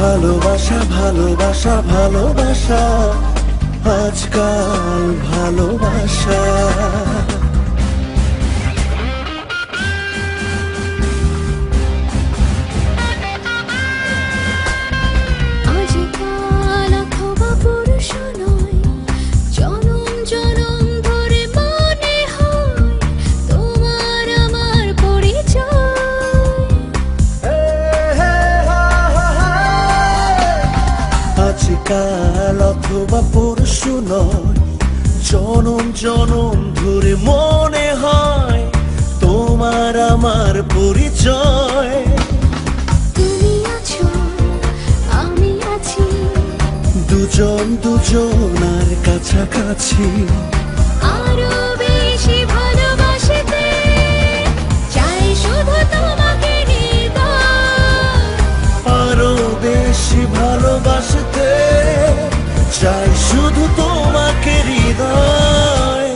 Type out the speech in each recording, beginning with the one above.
ভালোবাসা ভালোবাসা ভালোবাসা আজকাল ভালোবাসা। আজকাল অথবা পুরুষ নয়, জনম জনম ধরে মনে হয় তোমার আমার পরিচয়। আজকাল অথবা পরশু নয়, জনম জনম ধরে মনে হয় তোমার আমার পরিচয়। তুমি আছো, আমি আছি, দুজন দুজনার কাছাকাছি। আরো বেশি ভালোবাসতে চাই শুধু তোমাকে হৃদয়। আরো বেশি ভালোবাসতে চাই শুধু তোমাকে হৃদয়।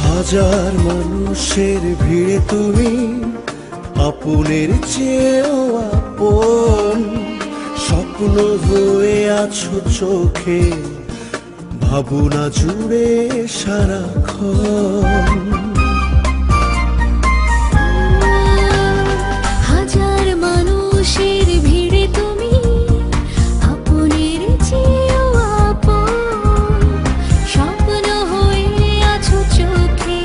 হাজার মানুষের ভিড়ে তুমি আপনের চেয়েও আপন। স্বপ্ন হয়ে আছো চোখে, ভাবনা জুড়ে সারাক্ষণ। হাজার মানুষের ভিড়ে তুমি আপনের চেয়েও আপন। স্বপ্ন হয়ে আছো চোখে,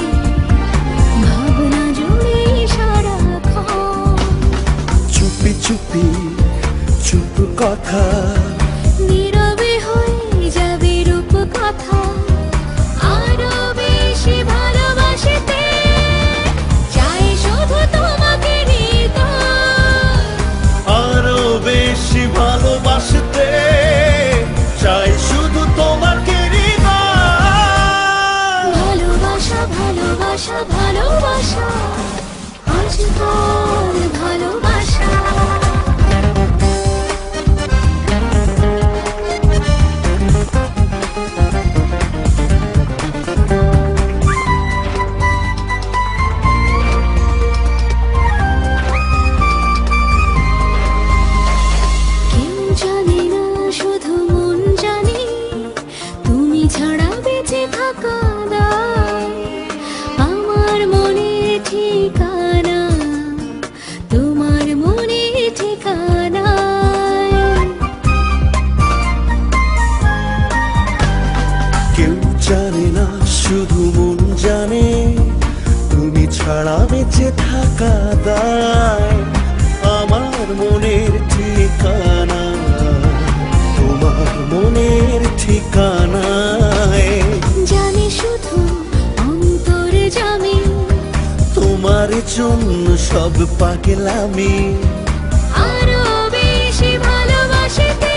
ভাবনা জুড়ে সারাক্ষণ। চুপি চুপি চুপ কথা, নীরবে হয়ে যাবে রূপ কথা। আরো বেশি ভালোবাসতে চাই শুধু তোমাকে হৃদয়। আরো বেশি ভালোবাসতে চাই শুধু তোমাকে হৃদয়। ভালোবাসা ভালোবাসা ভালোবাসা আজকাল ভালোবাসা। কেউ জানে না, শুধু মন জানে তুমি ছাড়া বেঁচে থাকা দায়। আমার মনের ঠিকানা তোমার মনের ঠিকানা। কেউ জানে না, শুধু মন জানে তুমি ছাড়া বেঁচে থাকা দায়। আমার মনের ঠিকানা তোমার মনের ঠিকানায়। জানি শুধু অন্তর জামি, তোমার জন্য সব পাগলামি। আরো বেশি ভালোবাসতে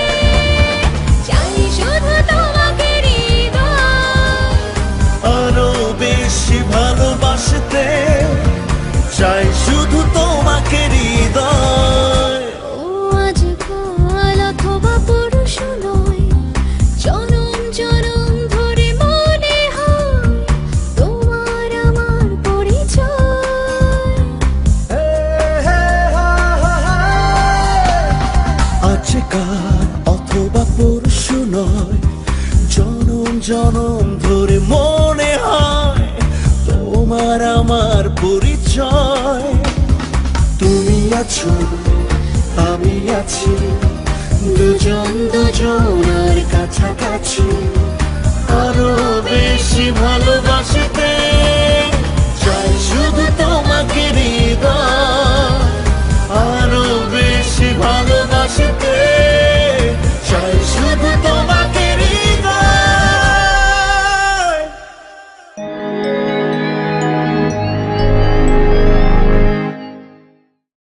চাই শুধু তোমাকে হৃদয়। আরো বেশি ভালোবাসতে চাই শুধু তোমাকে হৃদয়। ও আজকাল অথবা পুরুষ নয়, জনম জনম ধরে মনে হয় তোমার আমার পরিচয়। আজকাল অথবা পরশু নয়, জনম জনম ধরে মনে হয় তোমার আমার পরিচয়। তুমি আছো, আমি আছি, দুজন দুজনার কাছাকাছি। আরো বেশি ভালো